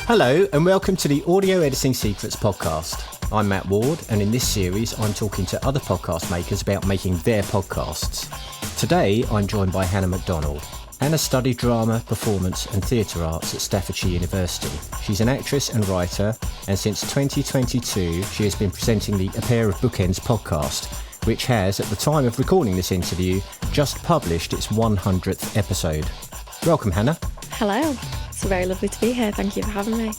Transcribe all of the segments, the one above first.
Hello and welcome to the Audio Editing Secrets podcast. I'm Matt Ward, and in this series I'm talking to other podcast makers about making their podcasts. Today I'm joined by Hannah MacDonald. Hannah studied drama, performance and theatre arts at Staffordshire University. She's an actress and writer, and since 2022 she has been presenting the A Pair of Bookends podcast, which has, at the time of recording this interview, just published its 100th episode. Welcome, Hannah. Hello. It's very lovely to be here. Thank you for having me.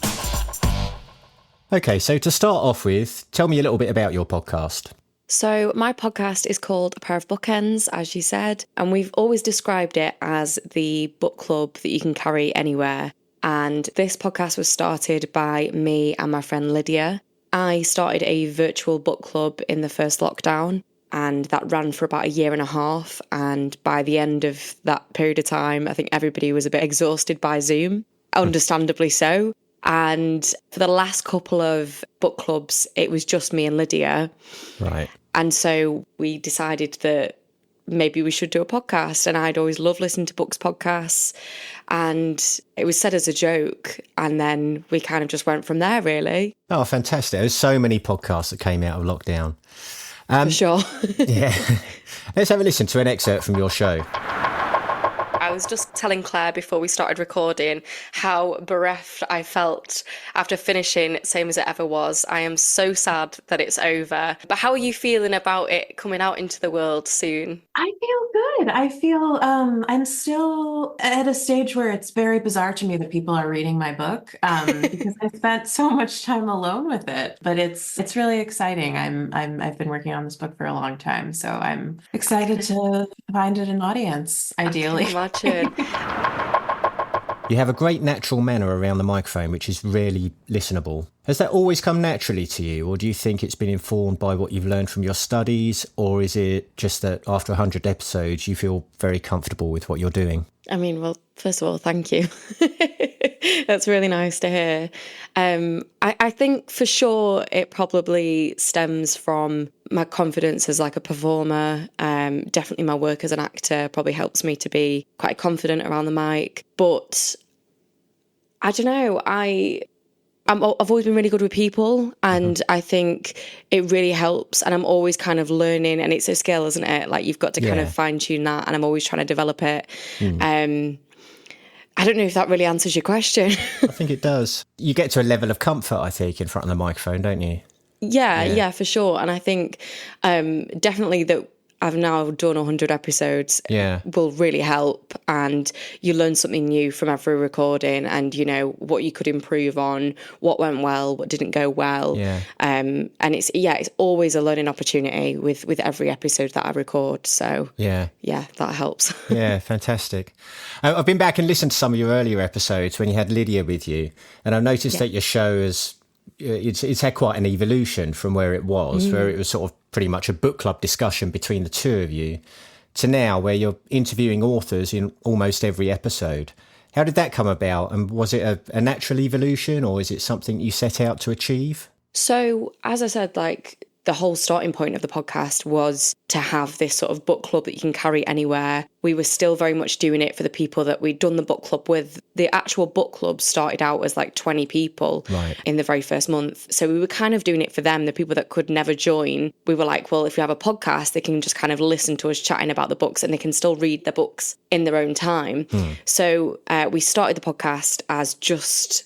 Okay, so to start off with, tell me a little bit about your podcast. So my podcast is called A Pair of Bookends, as you said, and we've always described it as the book club that you can carry anywhere. And this podcast was started by me and my friend Lydia. I started a virtual book club in the first lockdown, and that ran for about a year and a half. And by the end of that period of time, I think everybody was a bit exhausted by Zoom, understandably so. And for the last couple of book clubs, it was just me and Lydia. Right. And so we decided that maybe we should do a podcast. And I'd always loved listening to books podcasts. And it was said as a joke. And then we kind of just went from there, really. Oh, fantastic. There's so many podcasts that came out of lockdown. For sure. Yeah. Let's have a listen to an excerpt from your show. I was just telling Claire before we started recording how bereft I felt after finishing Same As It Ever Was. I am so sad that it's over. But how are you feeling about it coming out into the world soon? I feel good. I feel I'm still at a stage where it's very bizarre to me that people are reading my book because I spent so much time alone with it. But it's really exciting. I've been working on this book for a long time, so I'm excited to find it an audience, ideally. You have a great natural manner around the microphone, which is really listenable. Has that always come naturally to you, or do you think it's been informed by what you've learned from your studies, or is it just that after 100 episodes you feel very comfortable with what you're doing? I mean, well, first of all, thank you. That's really nice to hear. I think for sure it probably stems from my confidence as like a performer. Definitely my work as an actor probably helps me to be quite confident around the mic. But I don't know, I've always been really good with people, and I think it really helps, and I'm always kind of learning, and it's a skill, isn't it? Like you've got to kind of fine tune that, and I'm always trying to develop it. I don't know if that really answers your question. I think it does. You get to a level of comfort, I think, in front of the microphone, don't you? Yeah, for sure. And I think definitely that I've now done 100 episodes will really help, and you learn something new from every recording, and you know what you could improve on, what went well, what didn't go well. And it's always a learning opportunity with every episode that I record. So yeah, that helps. Yeah, fantastic. I've been back and listened to some of your earlier episodes when you had Lydia with you, and I've noticed that your show has it's had quite an evolution from where it was, where it was sort of pretty much a book club discussion between the two of you, to now where you're interviewing authors in almost every episode. How did that come about? And was it a natural evolution, or is it something you set out to achieve? So, as I said, like the whole starting point of the podcast was to have this sort of book club that you can carry anywhere. We were still very much doing it for the people that we'd done the book club with. The actual book club started out as like 20 people in the very first month. So we were kind of doing it for them, the people that could never join. We were like, well, if we have a podcast, they can just kind of listen to us chatting about the books, and they can still read the books in their own time. So we started the podcast as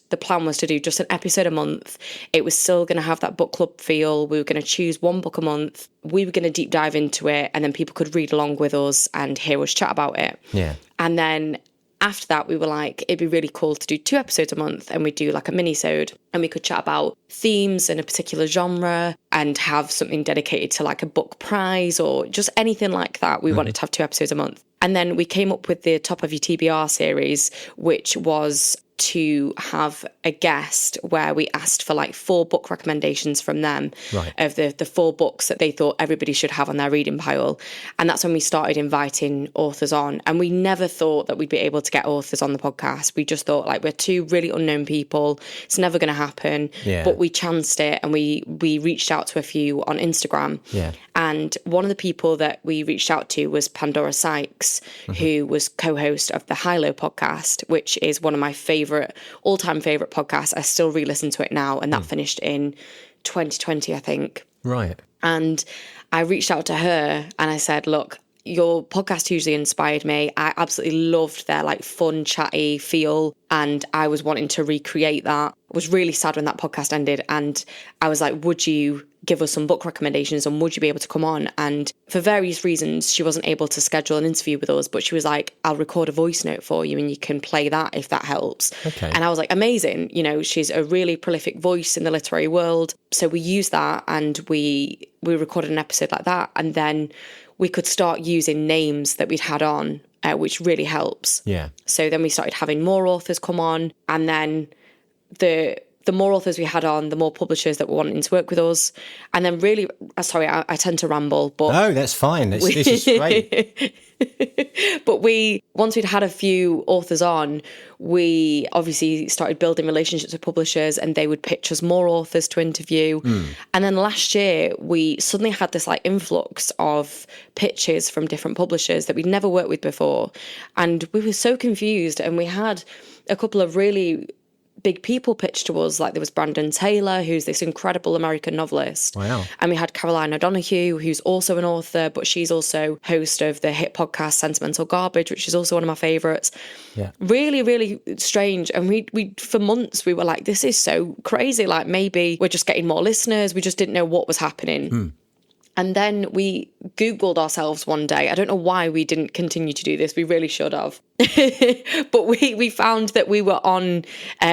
the plan was to do just an episode a month. It was still going to have that book club feel. We were going to choose one book a month. We were going to deep dive into it, and then people could read along with us and hear us chat about it. Yeah. And then after that, we were like, it'd be really cool to do 2 episodes a month, and we'd do like a mini-sode, and we could chat about themes in a particular genre and have something dedicated to like a book prize or just anything like that. We wanted to have 2 episodes a month. And then we came up with the Top of Your TBR series, which was to have a guest where we asked for like 4 book recommendations from them of the 4 books that they thought everybody should have on their reading pile. And that's when we started inviting authors on. And we never thought that we'd be able to get authors on the podcast. We just thought like, we're 2 really unknown people. It's never going to happen. But we chanced it, and we reached out to a few on Instagram. And one of the people that we reached out to was Pandora Sykes, who was co-host of the High Low podcast, which is one of my favourite all-time favorite podcast. I still re-listen to it now, and that finished in 2020, I think. Right. And I reached out to her and I said, look, your podcast hugely inspired me. I absolutely loved their like fun, chatty feel, and I was wanting to recreate that. I was really sad when that podcast ended, and I was like, would you give us some book recommendations and would you be able to come on? And for various reasons, she wasn't able to schedule an interview with us, but she was like, I'll record a voice note for you and you can play that if that helps. Okay. And I was like, amazing. You know, she's a really prolific voice in the literary world. So we used that and we recorded an episode like that. And then we could start using names that we'd had on, which really helps. Yeah. So then we started having more authors come on, and then the more authors we had on, the more publishers that were wanting to work with us. And then really, sorry, I tend to ramble, but... No, that's fine. This is great. But once we'd had a few authors on, we obviously started building relationships with publishers, and they would pitch us more authors to interview. And then last year, we suddenly had this like influx of pitches from different publishers that we'd never worked with before. And we were so confused, and we had a couple of really big people pitched to us. Like there was Brandon Taylor, who's this incredible American novelist. Wow. And we had Caroline O'Donoghue, who's also an author, but she's also host of the hit podcast Sentimental Garbage, which is also one of my favourites. Yeah. Really, really strange. And we for months we were like, this is so crazy. Like maybe we're just getting more listeners. We just didn't know what was happening. And then we Googled ourselves one day. I don't know why we didn't continue to do this. We really should have. But we found that we were on,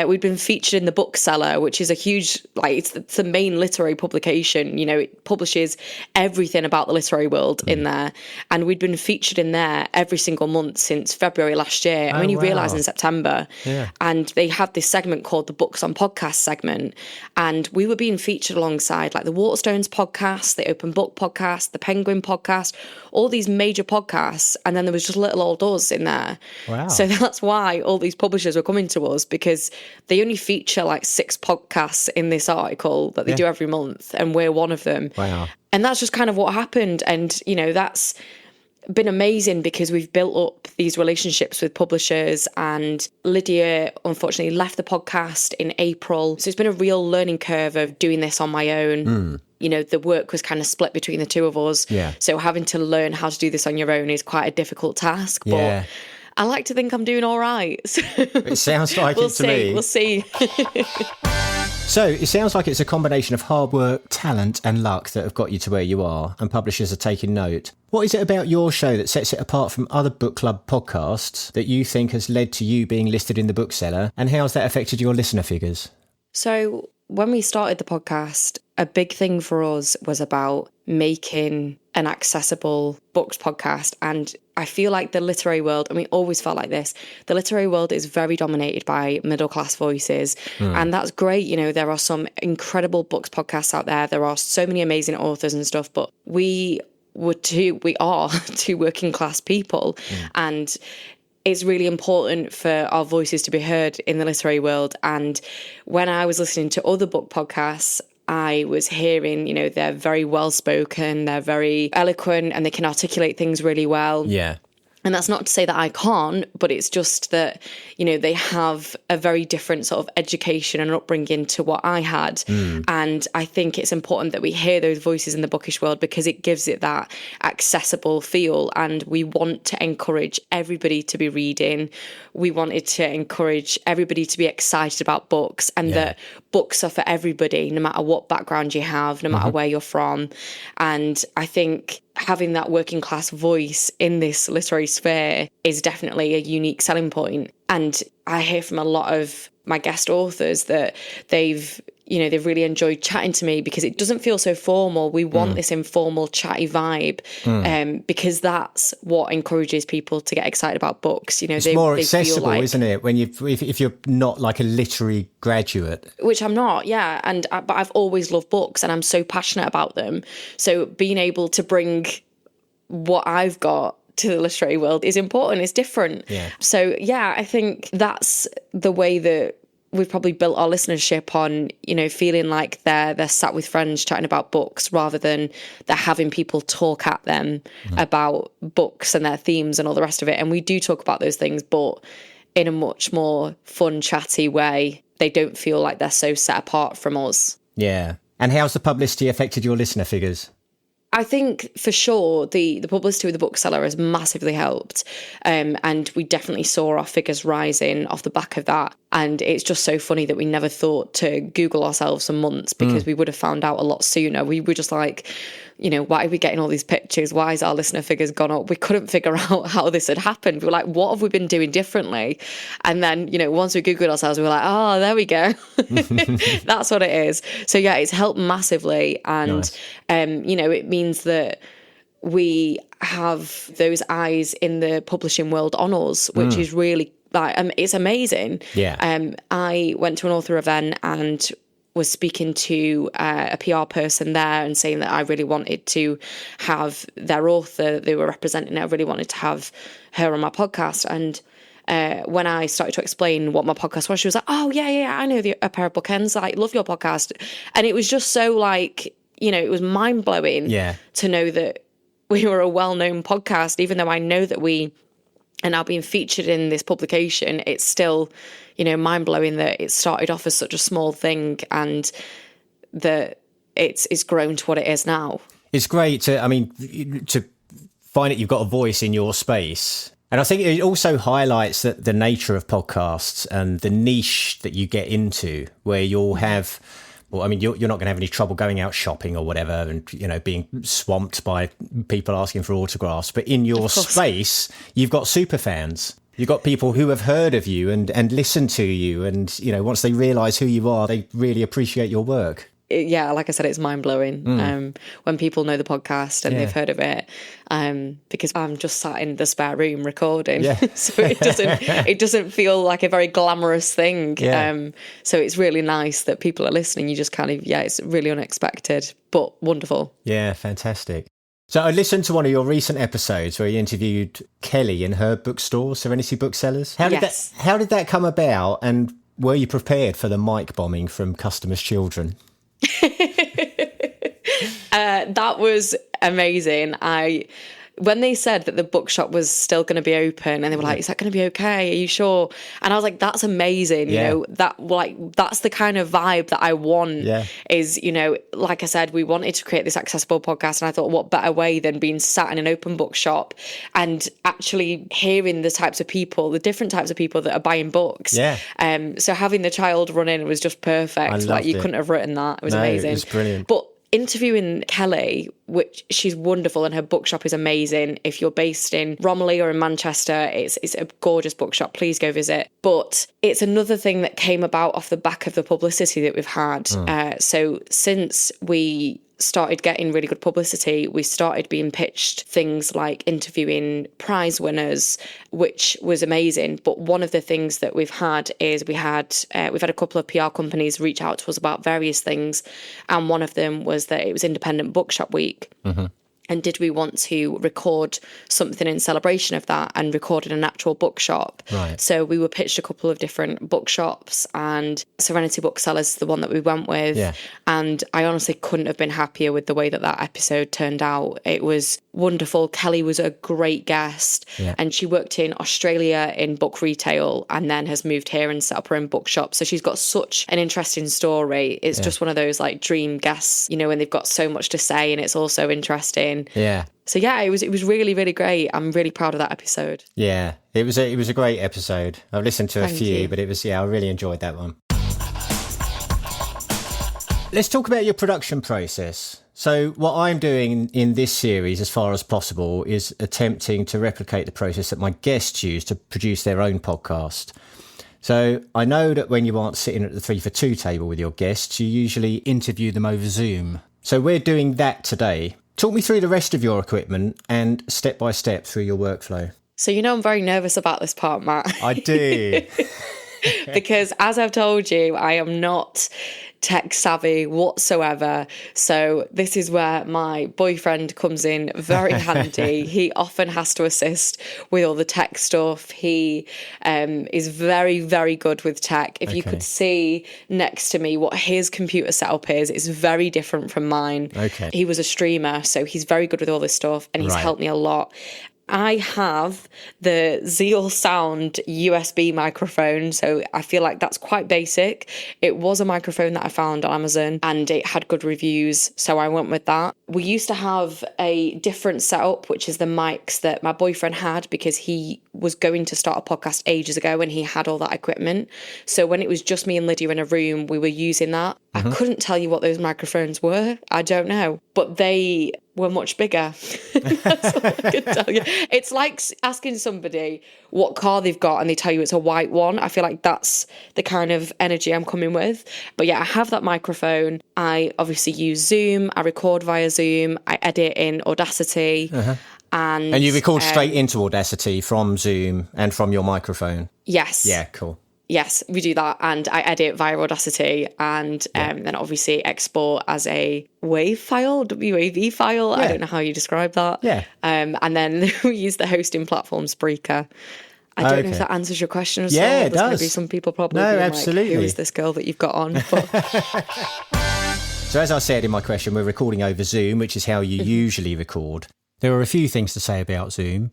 we'd been featured in the Bookseller, which is a huge, like, it's the main literary publication. You know, it publishes everything about the literary world in there. And we'd been featured in there every single month since February last year. I mean, you realise in September. Yeah. And they had this segment called the Books on Podcast segment. And we were being featured alongside like the Waterstones podcast, the Open Book podcast, the Penguin podcast, all these major podcasts. And then there was just little old us in there. Wow. So that's why all these publishers were coming to us, because they only feature like 6 podcasts in this article that they do every month, and we're one of them. Wow. And that's just kind of what happened. And, you know, that's been amazing because we've built up these relationships with publishers. And Lydia, unfortunately, left the podcast in April. So it's been a real learning curve of doing this on my own. You know, the work was kind of split between the two of us. Yeah. So having to learn how to do this on your own is quite a difficult task. Yeah. But I like to think I'm doing all right. It sounds like it to me. We'll see. So it sounds like it's a combination of hard work, talent and luck that have got you to where you are, and publishers are taking note. What is it about your show that sets it apart from other book club podcasts that you think has led to you being listed in the Bookseller, and how has that affected your listener figures? So when we started the podcast, a big thing for us was about making an accessible books podcast. And I feel like the literary world, and we always felt like this, the literary world is very dominated by middle-class voices. And that's great. You know, there are some incredible books podcasts out there. There are so many amazing authors and stuff, but we are two working class people. And it's really important for our voices to be heard in the literary world. And when I was listening to other book podcasts, I was hearing, you know, they're very well spoken, they're very eloquent, and they can articulate things really well. Yeah. And that's not to say that I can't, but it's just that, you know, they have a very different sort of education and upbringing to what I had. And I think it's important that we hear those voices in the bookish world because it gives it that accessible feel. And we want to encourage everybody to be reading. We wanted to encourage everybody to be excited about books, and that books are for everybody, no matter what background you have, no matter where you're from. And I think having that working class voice in this literary sphere is definitely a unique selling point. And I hear from a lot of my guest authors that they've really enjoyed chatting to me because it doesn't feel so formal. We want this informal, chatty vibe, because that's what encourages people to get excited about books. You know, it's more accessible, like, isn't it? When if you're not like a literary graduate, which I'm not, yeah. But I've always loved books, and I'm so passionate about them. So being able to bring what I've got to the literary world is important. It's different. Yeah. So yeah, I think that's the way that we've probably built our listenership on, you know, feeling like they're sat with friends chatting about books rather than they're having people talk at them about books and their themes and all the rest of it. And we do talk about those things, but in a much more fun, chatty way. They don't feel like they're so set apart from us. Yeah. And how's the publicity affected your listener figures? I think for sure the publicity with the bookseller has massively helped. And we definitely saw our figures rising off the back of that. And it's just so funny that we never thought to Google ourselves for months, because we would have found out a lot sooner. We were just like, you know, why are we getting all these pictures? Why is our listener figures gone up? We couldn't figure out how this had happened. We were like, what have we been doing differently? And then, you know, once we Googled ourselves, we were like, oh, there we go. That's what it is. So yeah, it's helped massively. And, nice. You know, it means that we have those eyes in the publishing world on us, which is really, like, it's amazing. Yeah. I went to an author event and was speaking to a PR person there and saying that I really wanted to have their author they were representing. I really wanted to have her on my podcast. And when I started to explain what my podcast was, she was like, oh, yeah, I know A Pair of Bookends. I love your podcast. And it was just so, like, you know, it was mind-blowing to know that we were a well-known podcast, even though I know that we are now being featured in this publication. It's still, you know, mind-blowing that it started off as such a small thing and that it's grown to what it is now. It's great to find that you've got a voice in your space. And I think it also highlights that the nature of podcasts and the niche that you get into, where you'll have, well, I mean, you're not going to have any trouble going out shopping or whatever and, you know, being swamped by people asking for autographs. But in your space, you've got super fans. You've got people who have heard of you and listen to you. And, you know, once they realise who you are, they really appreciate your work. Yeah, like I said, it's mind-blowing when people know the podcast and they've heard of it, because I'm just sat in the spare room recording. So it doesn't feel like a very glamorous thing. So it's really nice that people are listening. You just kind of, it's really unexpected, but wonderful. Yeah, fantastic. So I listened to one of your recent episodes where you interviewed Kelly in her bookstore, Serenity Booksellers. How did that come about, and were you prepared for the mic bombing from customers' children? That was amazing. When they said that the bookshop was still going to be open, and they were like, is that going to be okay? Are you sure? And I was like, that's amazing. You know, that's the kind of vibe that I want is, you know, like I said, we wanted to create this accessible podcast. And I thought, what better way than being sat in an open bookshop and actually hearing the types of people, the different types of people that are buying books. So having the child run in was just perfect. Like, you couldn't have written that. It was amazing. It was brilliant. But interviewing Kelly, which she's wonderful and her bookshop is amazing. If you're based in Romilly or in Manchester, it's a gorgeous bookshop. Please go visit. But it's another thing that came about off the back of the publicity that we've had. So since we started getting really good publicity, we started being pitched things like interviewing prize winners, which was amazing. But one of the things that we've had is we've had a couple of PR companies reach out to us about various things, and one of them was that it was Independent Bookshop Week. And did we want to record something in celebration of that and record in an actual bookshop? So we were pitched a couple of different bookshops, and Serenity Booksellers is the one that we went with. And I honestly couldn't have been happier with the way that episode turned out. It was wonderful. Kelly was a great guest, and she worked in Australia in book retail and then has moved here and set up her own bookshop. So she's got such an interesting story. It's just one of those like dream guests, you know, when they've got so much to say and it's also interesting. So it was really, really great. I'm really proud of that episode. Yeah, it was a great episode. I've listened to a few, but it was I really enjoyed that one. Let's talk about your production process. So what I'm doing in this series, as far as possible, is attempting to replicate the process that my guests use to produce their own podcast. So I know that when you aren't sitting at the 3 for 2 table with your guests, you usually interview them over Zoom. So we're doing that today. Talk me through the rest of your equipment and step by step through your workflow. So, you know, I'm very nervous about this part, Matt. I do. Because as I've told you, I am not tech savvy whatsoever. So this is where my boyfriend comes in very handy. He often has to assist with all the tech stuff. He is very, very good with tech. If you could see next to me what his computer setup is, it's very different from mine. He was a streamer, so he's very good with all this stuff, and he's helped me a lot. I have the Zeal Sound USB microphone, so I feel like that's quite basic. It was a microphone that I found on Amazon and it had good reviews, so I went with that. We used to have a different setup, which is the mics that my boyfriend had because he was going to start a podcast ages ago and he had all that equipment. So when it was just me and Lydia in a room, we were using that. I couldn't tell you what those microphones were. I don't know, but they were much bigger. That's all I can tell you. It's like asking somebody what car they've got and they tell you it's a white one. I feel like that's the kind of energy I'm coming with. But yeah, I have that microphone. I obviously use Zoom. I record via Zoom. I edit in Audacity. And you record straight into Audacity from Zoom and from your microphone? Yes. Yeah, cool. Yes, we do that, and I edit via Audacity, and then obviously export as a WAV file, WAV file. I don't know how you describe that. Yeah. And then we use the hosting platform Spreaker. I don't know if that answers your question as well. Yeah, it does. Maybe some people probably no, being absolutely. like, who is this girl that you've got on? But... So as I said in my question, we're recording over Zoom, which is how you usually record. There are a few things to say about Zoom.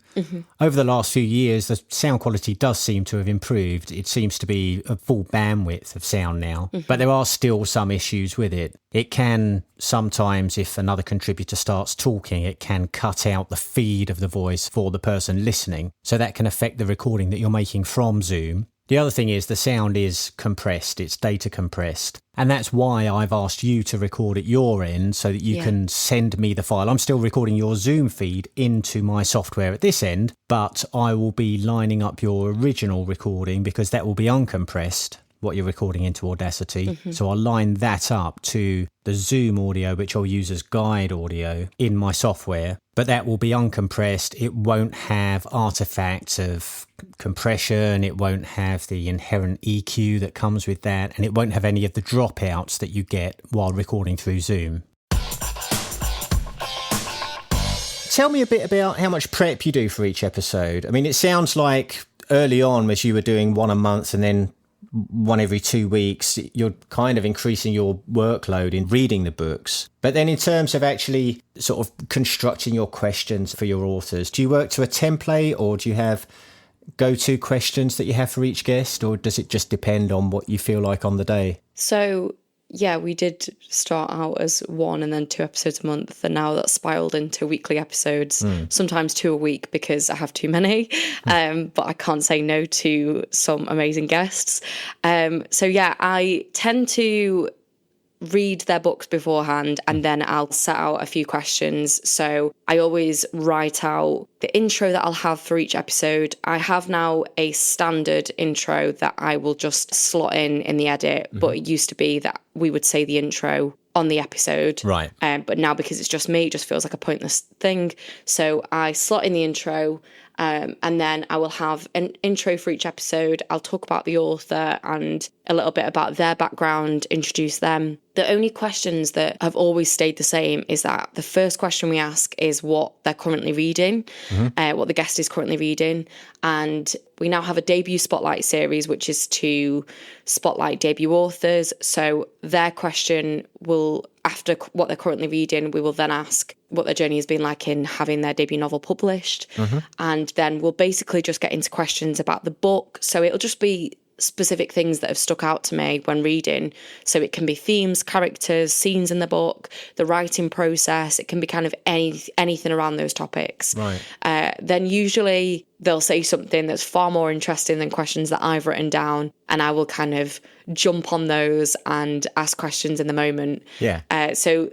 Over the last few years, the sound quality does seem to have improved. It seems to be a full bandwidth of sound now, but there are still some issues with it. It can sometimes, if another contributor starts talking, it can cut out the feed of the voice for the person listening. So that can affect the recording that you're making from Zoom. The other thing is the sound is compressed, it's data compressed. And that's why I've asked you to record at your end so that you can send me the file. I'm still recording your Zoom feed into my software at this end, but I will be lining up your original recording because that will be uncompressed, what you're recording into Audacity. So I'll line that up to the Zoom audio, which I'll use as guide audio in my software. But that will be uncompressed. It won't have artifacts of compression. It won't have the inherent EQ that comes with that. And it won't have any of the dropouts that you get while recording through Zoom. Tell me a bit about how much prep you do for each episode. I mean, it sounds like early on, as you were doing one a month and then one every 2 weeks, you're kind of increasing your workload in reading the books. But then in terms of actually sort of constructing your questions for your authors, do you work to a template or do you have go-to questions that you have for each guest, or does it just depend on what you feel like on the day? So, yeah, we did start out as 1 and then 2 episodes a month, and now that's spiraled into weekly episodes, sometimes 2 a week because I have too many, but I can't say no to some amazing guests. So yeah, I tend to read their books beforehand and then I'll set out a few questions. So I always write out the intro that I'll have for each episode. I have now a standard intro that I will just slot in the edit, but it used to be that we would say the intro on the episode. Right. But now because it's just me, it just feels like a pointless thing. So I slot in the intro, and then I will have an intro for each episode. I'll talk about the author and a little bit about their background, introduce them. The only questions that have always stayed the same is that the first question we ask is what they're currently reading, what the guest is currently reading. And we now have a debut spotlight series, which is to spotlight debut authors. So their question will, after what they're currently reading, we will then ask what their journey has been like in having their debut novel published. And then we'll basically just get into questions about the book. So it'll just be specific things that have stuck out to me when reading. So it can be themes, characters, scenes in the book, the writing process. It can be kind of anything around those topics. Right. Then usually they'll say something that's far more interesting than questions that I've written down, and I will kind of jump on those and ask questions in the moment. Yeah. So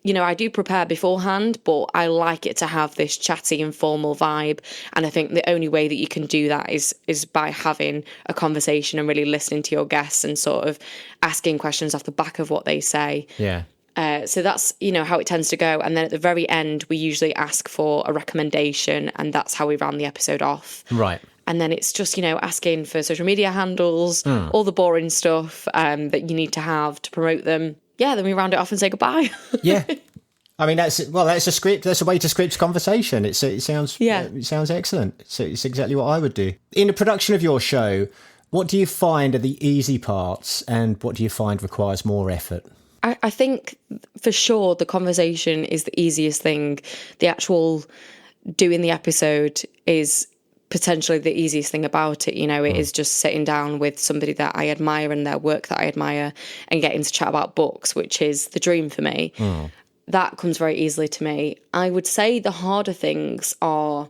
you know, I do prepare beforehand, but I like it to have this chatty, informal vibe. And I think the only way that you can do that is by having a conversation and really listening to your guests and sort of asking questions off the back of what they say. Yeah. So that's, you know, how it tends to go. And then at the very end, we usually ask for a recommendation, and that's how we round the episode off. Right. And then it's just, you know, asking for social media handles, all the boring stuff that you need to have to promote them. Yeah, then we round it off and say goodbye. Yeah. I mean, that's a script. That's a way to script conversation. It sounds excellent. It's exactly what I would do. In the production of your show, what do you find are the easy parts and what do you find requires more effort? I think for sure the conversation is the easiest thing. The actual doing the episode is potentially the easiest thing about it. You know, it is just sitting down with somebody that I admire and their work that I admire and getting to chat about books, which is the dream for me. That comes very easily to me. I would say the harder things are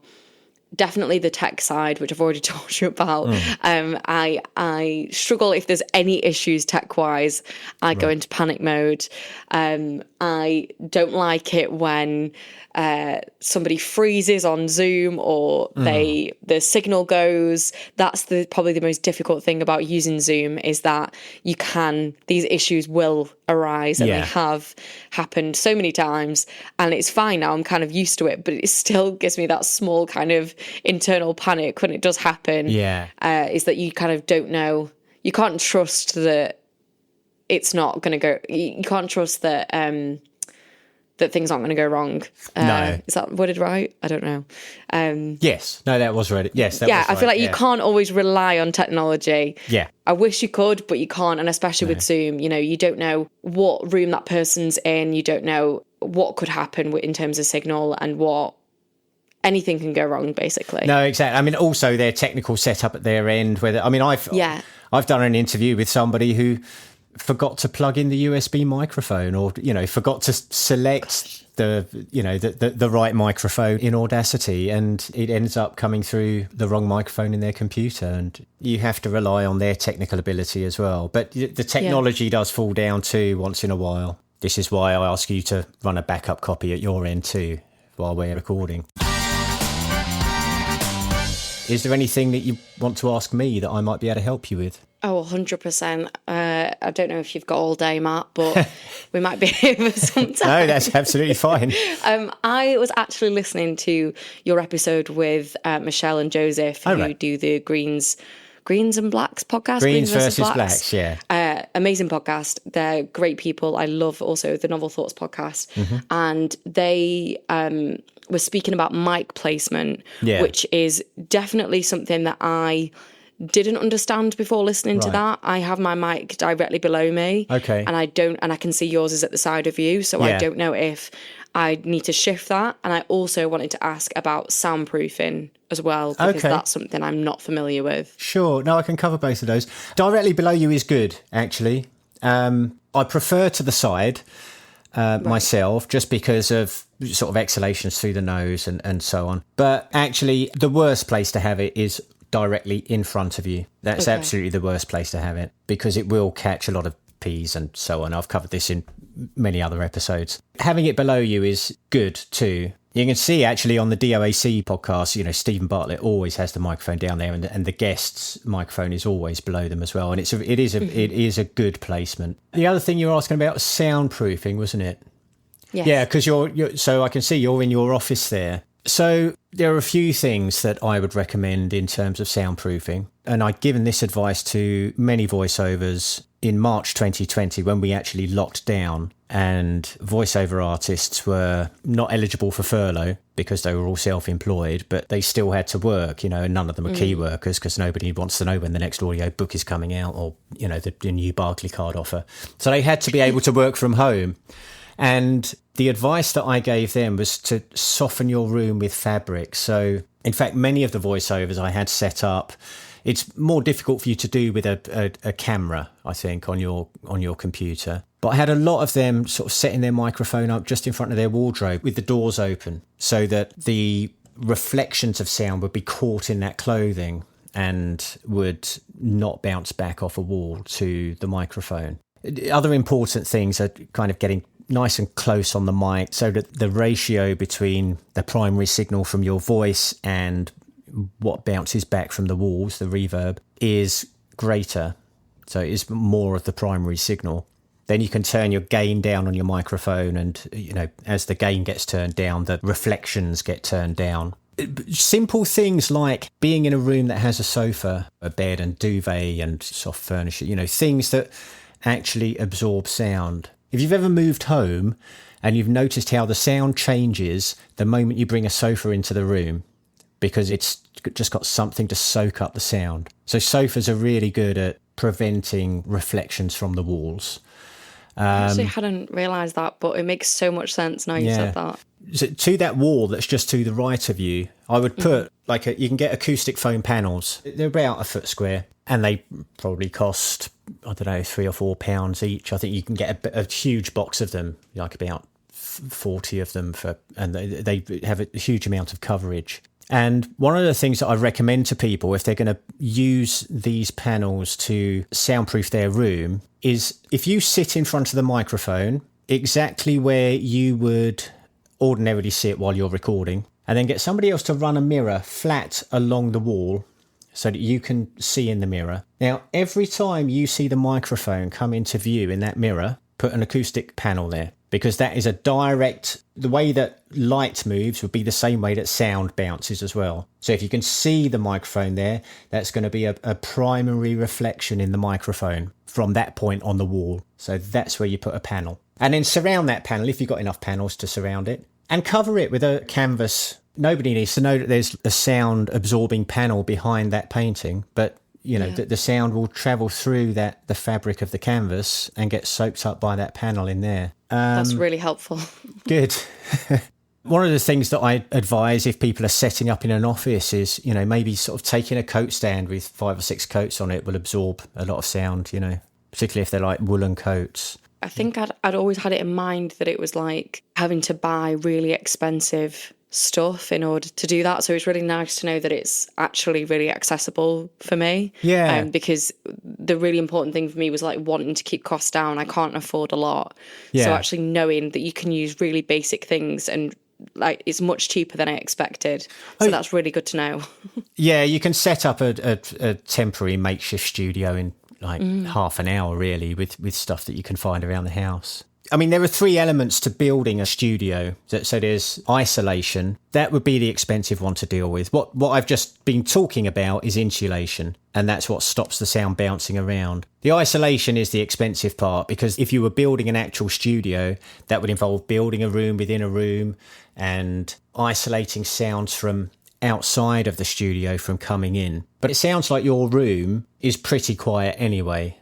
definitely the tech side, which I've already told you about. I struggle if there's any issues tech-wise. I go into panic mode. I don't like it when somebody freezes on Zoom or the signal goes. That's probably the most difficult thing about using Zoom, is that these issues will arise, and they have happened so many times, and it's fine now. I'm kind of used to it, but it still gives me that small kind of internal panic when it does happen. Is that you kind of don't know, you can't trust that it's not going to go, you can't trust that that things aren't going to go wrong. No. Is that worded right? I don't know. Yes. No, that was right. Yes, that was right. I feel like you can't always rely on technology. Yeah. I wish you could, but you can't. And especially with Zoom, you know, you don't know what room that person's in. You don't know what could happen in terms of signal, and anything can go wrong, basically. No, exactly. I mean, also their technical setup at their end. I've done an interview with somebody who forgot to plug in the USB microphone, or forgot to select the right microphone in Audacity, and it ends up coming through the wrong microphone in their computer, and you have to rely on their technical ability as well. But the technology does fall down too once in a while. This is why I ask you to run a backup copy at your end too while we're recording. Is there anything that you want to ask me that I might be able to help you with? Oh, 100%. I don't know if you've got all day, Matt, but we might be here for some time. No, that's absolutely fine. I was actually listening to your episode with Michelle and Joseph, who do the Greens and Blacks podcast. Greens versus Blacks, yeah. Amazing podcast. They're great people. I love also the Novel Thoughts podcast. And they were speaking about mic placement, which is definitely something that I didn't understand before listening to that. I have my mic directly below me. Okay. And I can see yours is at the side of you. So I don't know if I need to shift that. And I also wanted to ask about soundproofing as well, because that's something I'm not familiar with. Sure. No, I can cover both of those. Directly below you is good, actually. I prefer to the side myself, just because of sort of exhalations through the nose and so on. But actually, the worst place to have it is directly in front of you. That's absolutely the worst place to have it, because it will catch a lot of P's and so on. I've covered this in many other episodes. Having it below you is good too. You can see actually on the DOAC podcast, Stephen Bartlett always has the microphone down there, and the guest's microphone is always below them as well. And it is a good placement. The other thing you were asking about was soundproofing, wasn't it? Yes. Yeah, because so I can see you're in your office there. So there are a few things that I would recommend in terms of soundproofing. And I'd given this advice to many voiceovers in March 2020, when we actually locked down and voiceover artists were not eligible for furlough because they were all self-employed, but they still had to work, and none of them are key workers, because nobody wants to know when the next audio book is coming out, or, the new Barclaycard offer. So they had to be able to work from home. And the advice that I gave them was to soften your room with fabric. So, in fact, many of the voiceovers I had set up, it's more difficult for you to do with a camera, I think, on your computer. But I had a lot of them sort of setting their microphone up just in front of their wardrobe with the doors open, so that the reflections of sound would be caught in that clothing and would not bounce back off a wall to the microphone. Other important things are kind of getting nice and close on the mic, so that the ratio between the primary signal from your voice and what bounces back from the walls, the reverb, is greater. So it is more of the primary signal. Then you can turn your gain down on your microphone, and as the gain gets turned down, the reflections get turned down. Simple things like being in a room that has a sofa, a bed and duvet and soft furniture, things that actually absorb sound. If you've ever moved home and you've noticed how the sound changes the moment you bring a sofa into the room, because it's just got something to soak up the sound. So sofas are really good at preventing reflections from the walls. I actually hadn't realised that, but it makes so much sense now you said that. to that wall that's just to the right of you, I would put you can get acoustic foam panels. They're about a foot square and they probably cost, I don't know, £3 or £4 each. I think you can get a huge box of them, like about 40 of them and they have a huge amount of coverage. And one of the things that I recommend to people if they're going to use these panels to soundproof their room is if you sit in front of the microphone exactly where you would ordinarily sit while you're recording, and then get somebody else to run a mirror flat along the wall so that you can see in the mirror. Now, every time you see the microphone come into view in that mirror, put an acoustic panel there, because that is the way that light moves would be the same way that sound bounces as well. So if you can see the microphone there, that's going to be a primary reflection in the microphone from that point on the wall. So that's where you put a panel. And then surround that panel, if you've got enough panels to surround it, and cover it with a canvas. Nobody needs to know that there's a sound absorbing panel behind that painting, but the sound will travel through the fabric of the canvas and get soaked up by that panel in there. That's really helpful. Good. One of the things that I advise if people are setting up in an office is, maybe sort of taking a coat stand with 5 or 6 coats on it will absorb a lot of sound, particularly if they're like woolen coats. I think I'd always had it in mind that it was like having to buy really expensive stuff in order to do that. So it's really nice to know that it's actually really accessible for me. Yeah. Because the really important thing for me was like wanting to keep costs down. I can't afford a lot. Yeah. So actually knowing that you can use really basic things and like it's much cheaper than I expected. So that's really good to know. Yeah, you can set up a temporary makeshift studio in like half an hour really with stuff that you can find around the house. I mean, there are 3 elements to building a studio. So there's isolation. That would be the expensive one to deal with. What I've just been talking about is insulation, and that's what stops the sound bouncing around. The isolation is the expensive part, because if you were building an actual studio, that would involve building a room within a room and isolating sounds from outside of the studio from coming in. But it sounds like your room is pretty quiet anyway.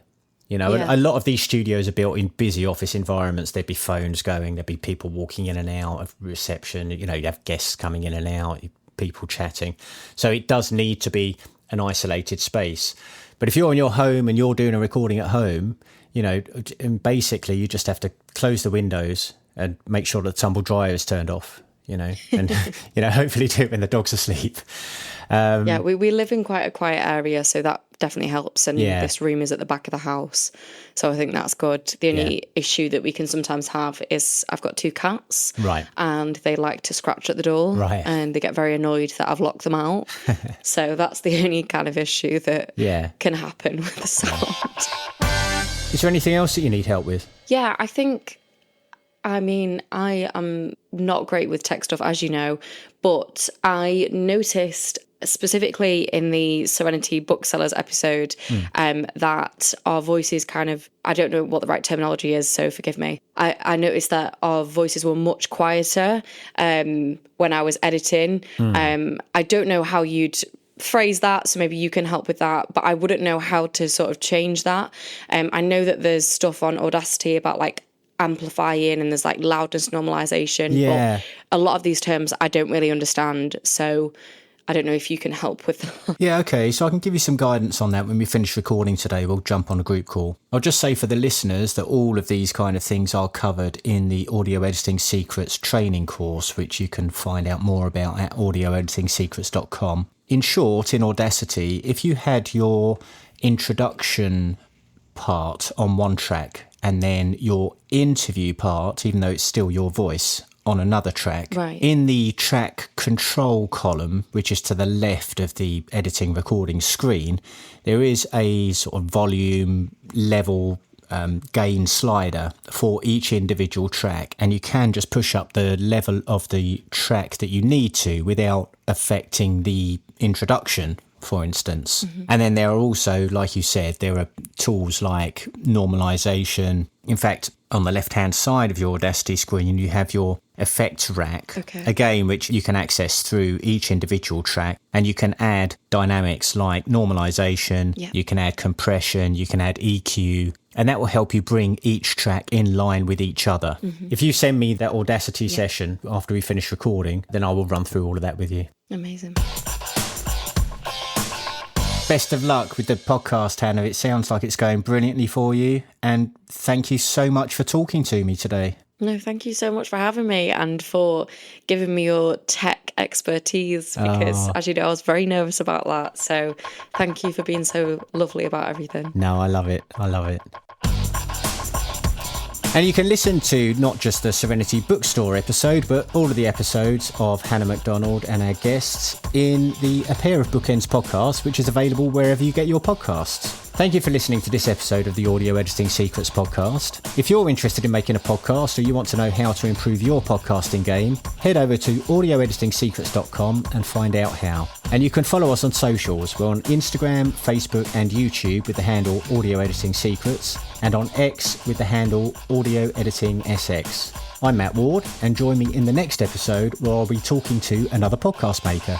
A lot of these studios are built in busy office environments. There'd be phones going, there'd be people walking in and out of reception, you have guests coming in and out, people chatting. So it does need to be an isolated space. But if you're in your home and you're doing a recording at home, and basically you just have to close the windows and make sure that the tumble dryer is turned off, and, hopefully do it when the dog's asleep. We live in quite a quiet area, so that definitely helps. And this room is at the back of the house, so I think that's good. The only issue that we can sometimes have is I've got 2 cats, right, and they like to scratch at the door, right, and they get very annoyed that I've locked them out. So that's the only kind of issue that can happen with the sound. Is there anything else that you need help with? Yeah, I am not great with tech stuff, as you know, but I noticed specifically in the Serenity Booksellers episode that our voices kind of, I don't know what the right terminology is, so forgive me. I noticed that our voices were much quieter when I was editing. I don't know how you'd phrase that, so maybe you can help with that, but I wouldn't know how to sort of change that. I know that there's stuff on Audacity about like amplifying and there's like loudness normalization, but a lot of these terms I don't really understand, so I don't know if you can help with that. Yeah, okay, so I can give you some guidance on that. When we finish recording today, we'll jump on a group call. I'll just say for the listeners that all of these kind of things are covered in the Audio Editing Secrets training course, which you can find out more about at audioeditingsecrets.com. In short, in Audacity, if you had your introduction part on one track and then your interview part, even though it's still your voice, on another track, right, in the track control column, which is to the left of the editing recording screen, there is a sort of volume level gain slider for each individual track, and you can just push up the level of the track that you need to without affecting the introduction, for instance. And then there are also, like you said, there are tools like normalization. In fact, on the left-hand side of your Audacity screen, you have your effects rack, Okay. again, which you can access through each individual track, and you can add dynamics like normalization, Yeah. you can add compression, you can add EQ, and that will help you bring each track in line with each other. If you send me that Audacity session after we finish recording, then I will run through all of that with you. Amazing. Best of luck with the podcast, Hannah. It sounds like it's going brilliantly for you, and thank you so much for talking to me today. No, thank you so much for having me and for giving me your tech expertise because, as you know, I was very nervous about that. So thank you for being so lovely about everything. No, I love it. I love it. And you can listen to not just the Serenity Bookstore episode, but all of the episodes of Hannah MacDonald and our guests in the A Pair of Bookends podcast, which is available wherever you get your podcasts. Thank you for listening to this episode of the Audio Editing Secrets podcast. If you're interested in making a podcast or you want to know how to improve your podcasting game, head over to audioeditingsecrets.com and find out how. And you can follow us on socials. We're on Instagram, Facebook and YouTube with the handle Audio Editing Secrets, and on X with the handle Audio Editing SX. I'm Matt Ward, and join me in the next episode where I'll be talking to another podcast maker.